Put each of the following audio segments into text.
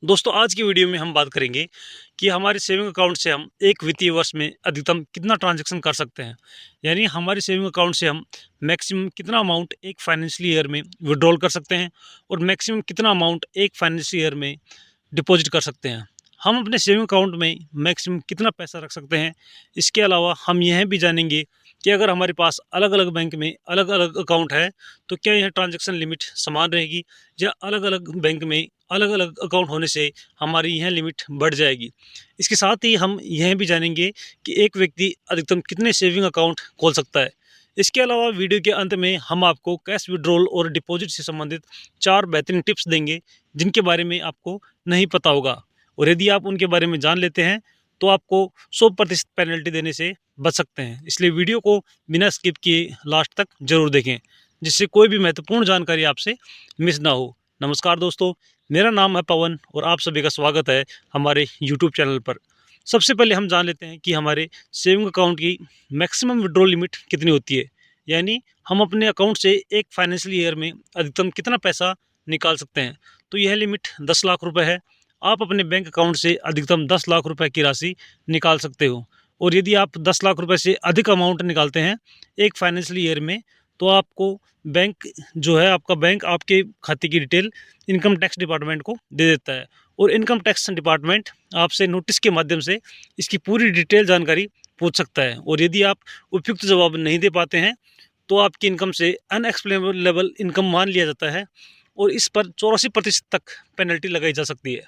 दोस्तों आज की वीडियो में हम बात करेंगे कि हमारे सेविंग अकाउंट से हम एक वित्तीय वर्ष में अधिकतम कितना ट्रांजैक्शन कर सकते हैं। यानी हमारे सेविंग अकाउंट से हम मैक्सिमम कितना अमाउंट एक फाइनेंशियल ईयर में विड्रॉल कर सकते हैं और मैक्सिमम कितना अमाउंट एक फाइनेंशियल ईयर में डिपॉजिट कर सकते हैं। हम अपने सेविंग अकाउंट में मैक्सिमम कितना पैसा रख सकते हैं। इसके अलावा हम यह भी जानेंगे कि अगर हमारे पास अलग अलग बैंक में अलग अलग अकाउंट है तो क्या यह ट्रांजैक्शन लिमिट समान रहेगी या अलग अलग बैंक में अलग अलग अकाउंट होने से हमारी यह लिमिट बढ़ जाएगी। इसके साथ ही हम यह भी जानेंगे कि एक व्यक्ति अधिकतम कितने सेविंग अकाउंट खोल सकता है। इसके अलावा वीडियो के अंत में हम आपको कैश विड्रॉल और डिपॉजिट से संबंधित 4 बेहतरीन टिप्स देंगे जिनके बारे में आपको नहीं पता होगा, और यदि आप उनके बारे में जान लेते हैं तो आपको 100% पेनल्टी देने से बच सकते हैं। इसलिए वीडियो को बिना स्किप किए लास्ट तक जरूर देखें, जिससे कोई भी महत्वपूर्ण जानकारी आपसे मिस ना हो। नमस्कार दोस्तों, मेरा नाम है पवन और आप सभी का स्वागत है हमारे यूट्यूब चैनल पर। सबसे पहले हम जान लेते हैं कि हमारे सेविंग अकाउंट की मैक्सिमम विड्रॉल लिमिट कितनी होती है। यानी हम अपने अकाउंट से एक फाइनेंशियल ईयर में अधिकतम कितना पैसा निकाल सकते हैं। तो यह लिमिट 10 लाख रुपए है। आप अपने बैंक अकाउंट से अधिकतम 10 लाख रुपए की राशि निकाल सकते हो, और यदि आप 10 लाख रुपए से अधिक अमाउंट निकालते हैं एक फाइनेंशियल ईयर में तो आपको बैंक जो है आपका बैंक आपके खाते की डिटेल इनकम टैक्स डिपार्टमेंट को दे देता है, और इनकम टैक्स डिपार्टमेंट आपसे नोटिस के माध्यम से इसकी पूरी डिटेल जानकारी पूछ सकता है। और यदि आप उपयुक्त जवाब नहीं दे पाते हैं तो आपकी इनकम से अनएक्सप्लेनेबल इनकम मान लिया जाता है, और इस पर 84% तक पेनल्टी लगाई जा सकती है।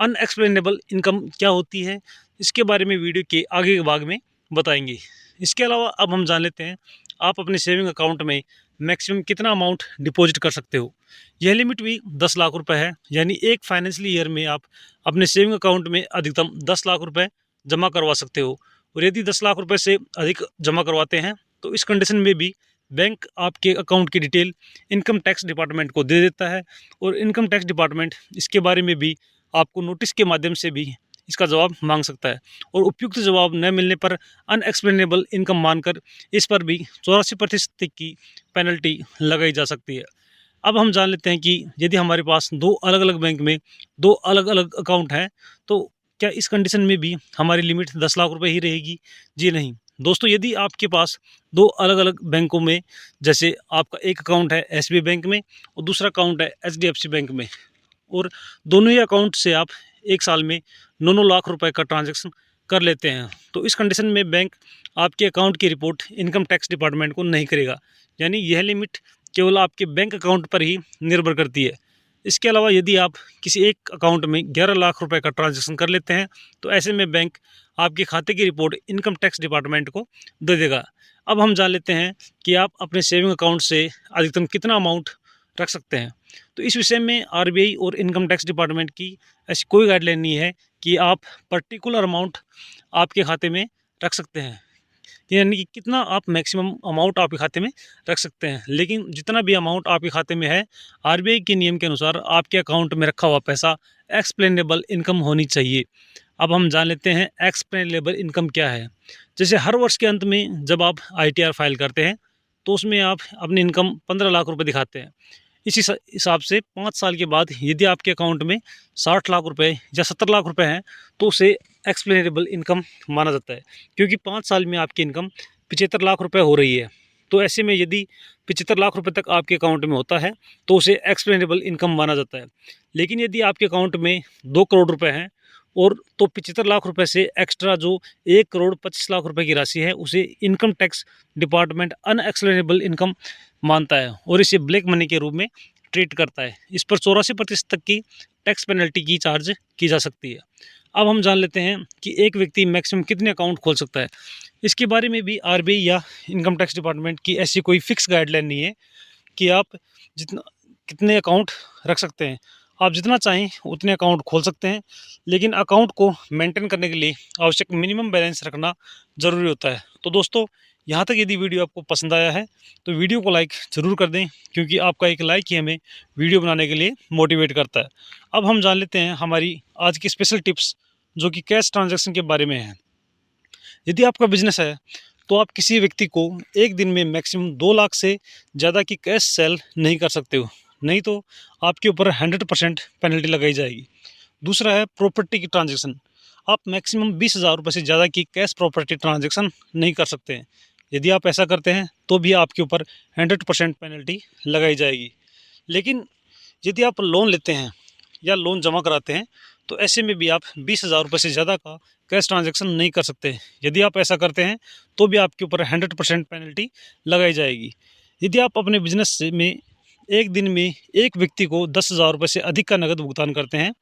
अनएक्सप्लेनेबल इनकम क्या होती है इसके बारे में वीडियो के आगे के भाग में बताएंगे। इसके अलावा अब हम जान लेते हैं आप अपने सेविंग अकाउंट में मैक्सिमम कितना अमाउंट डिपॉजिट कर सकते हो। यह लिमिट भी 10 लाख रुपए है। यानी एक फाइनेंशियल ईयर में आप अपने सेविंग अकाउंट में अधिकतम 10 लाख रुपए जमा करवा सकते हो, और यदि 10 लाख रुपए से अधिक जमा करवाते हैं तो इस कंडीशन में भी बैंक आपके अकाउंट की डिटेल इनकम टैक्स डिपार्टमेंट को दे देता है, और इनकम टैक्स डिपार्टमेंट इसके बारे में भी आपको नोटिस के माध्यम से भी इसका जवाब मांग सकता है, और उपयुक्त जवाब न मिलने पर अनएक्सप्लेनेबल इनकम मानकर इस पर भी 84% की पेनल्टी लगाई जा सकती है। अब हम जान लेते हैं कि यदि हमारे पास दो अलग अलग बैंक में दो अलग अलग अकाउंट हैं तो क्या इस कंडीशन में भी हमारी लिमिट 10 लाख रुपए ही रहेगी। जी नहीं दोस्तों, यदि आपके पास दो अलग अलग बैंकों में, जैसे आपका एक अकाउंट है एसबीआई बैंक में और दूसरा अकाउंट है एचडीएफसी बैंक में, और दोनों ही अकाउंट से आप एक साल में 9 लाख रुपए का ट्रांजैक्शन कर लेते हैं, तो इस कंडीशन में बैंक आपके अकाउंट की रिपोर्ट इनकम टैक्स डिपार्टमेंट को नहीं करेगा। यानी यह लिमिट केवल आपके बैंक अकाउंट पर ही निर्भर करती है। इसके अलावा यदि आप किसी एक अकाउंट में 11 लाख रुपए का ट्रांजैक्शन कर लेते हैं तो ऐसे में बैंक आपके खाते की रिपोर्ट इनकम टैक्स डिपार्टमेंट को दे देगा। अब हम जान लेते हैं कि आप अपने सेविंग अकाउंट से अधिकतम कितना अमाउंट रख सकते हैं। तो इस विषय में आरबीआई और इनकम टैक्स डिपार्टमेंट की ऐसी कोई गाइडलाइन नहीं है कि आप पर्टिकुलर अमाउंट आपके खाते में रख सकते हैं, यानी कि कितना आप मैक्सिमम अमाउंट आपके खाते में रख सकते हैं। लेकिन जितना भी अमाउंट आपके खाते में है, आरबीआई के नियम के अनुसार आपके अकाउंट में रखा हुआ पैसा एक्सप्लेनेबल इनकम होनी चाहिए। अब हम जान लेते हैं एक्सप्लेनेबल इनकम क्या है। जैसे हर वर्ष के अंत में जब आप आईटीआर फाइल करते हैं तो उसमें आप अपनी इनकम 15 लाख रुपए दिखाते हैं। इसी हिसाब से 5 साल के बाद यदि आपके अकाउंट में 60 लाख रुपए या 70 लाख रुपए हैं तो उसे एक्सप्लेनेबल इनकम माना जाता है, क्योंकि 5 साल में आपकी इनकम 75 लाख रुपए हो रही है। तो ऐसे में यदि 75 लाख रुपए तक आपके अकाउंट में होता है तो उसे एक्सप्लेनेबल इनकम माना जाता है। लेकिन यदि आपके अकाउंट में 2 करोड़ रुपए हैं और तो 75 लाख रुपए से एक्स्ट्रा जो 1 करोड़ 25 लाख रुपए की राशि है उसे income tax department unexplainable income मानता है और इसे ब्लैक मनी के रूप में ट्रीट करता है। इस पर 84% तक की टैक्स पेनल्टी की चार्ज की जा सकती है। अब हम जान लेते हैं कि एक व्यक्ति मैक्सिमम कितने अकाउंट खोल सकता है। इसके बारे में भी आरबीआई या इनकम टैक्स डिपार्टमेंट की ऐसी कोई फिक्स गाइडलाइन नहीं है कि आप जितना कितने अकाउंट रख सकते हैं। आप जितना चाहें उतने अकाउंट खोल सकते हैं, लेकिन अकाउंट को मेंटेन करने के लिए आवश्यक मिनिमम बैलेंस रखना ज़रूरी होता है। तो दोस्तों, यहाँ तक यदि वीडियो आपको पसंद आया है तो वीडियो को लाइक ज़रूर कर दें, क्योंकि आपका एक लाइक ही हमें वीडियो बनाने के लिए मोटिवेट करता है। अब हम जान लेते हैं हमारी आज की स्पेशल टिप्स, जो कि कैश ट्रांजैक्शन के बारे में है। यदि आपका बिजनेस है तो आप किसी व्यक्ति को एक दिन में मैक्सिमम 2 लाख से ज़्यादा की कैश सेल नहीं कर सकते हो, नहीं तो आपके ऊपर 100% पेनल्टी लगाई जाएगी। दूसरा है प्रॉपर्टी की ट्रांजैक्शन। आप मैक्सिमम 20,000 रुपये से ज़्यादा की कैश प्रॉपर्टी ट्रांजैक्शन नहीं कर सकते हैं। यदि आप ऐसा करते हैं तो भी आपके ऊपर 100% पेनल्टी लगाई जाएगी। लेकिन यदि आप लोन लेते हैं या लोन जमा कराते हैं तो ऐसे में भी आप 20,000 रुपये से ज़्यादा का कैश ट्रांजैक्शन नहीं कर सकते। यदि आप ऐसा करते हैं तो भी आपके ऊपर 100% पेनल्टी लगाई जाएगी। यदि आप अपने बिजनेस में एक दिन में एक व्यक्ति को 10,000 रुपये से अधिक का नकद भुगतान करते हैं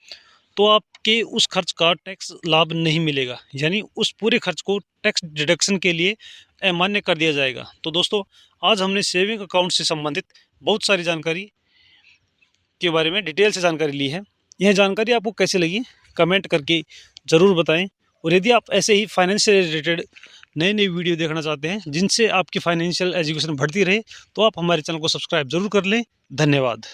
तो आपके उस खर्च का टैक्स लाभ नहीं मिलेगा, यानी उस पूरे खर्च को टैक्स डिडक्शन के लिए अमान्य कर दिया जाएगा। तो दोस्तों, आज हमने सेविंग अकाउंट से संबंधित बहुत सारी जानकारी के बारे में डिटेल से जानकारी ली है। यह जानकारी आपको कैसी लगी कमेंट करके ज़रूर बताएं। और यदि आप ऐसे ही फाइनेंस से रिलेटेड नई नई वीडियो देखना चाहते हैं जिनसे आपकी फाइनेंशियल एजुकेशन बढ़ती रहे तो आप हमारे चैनल को सब्सक्राइब जरूर कर लें। धन्यवाद।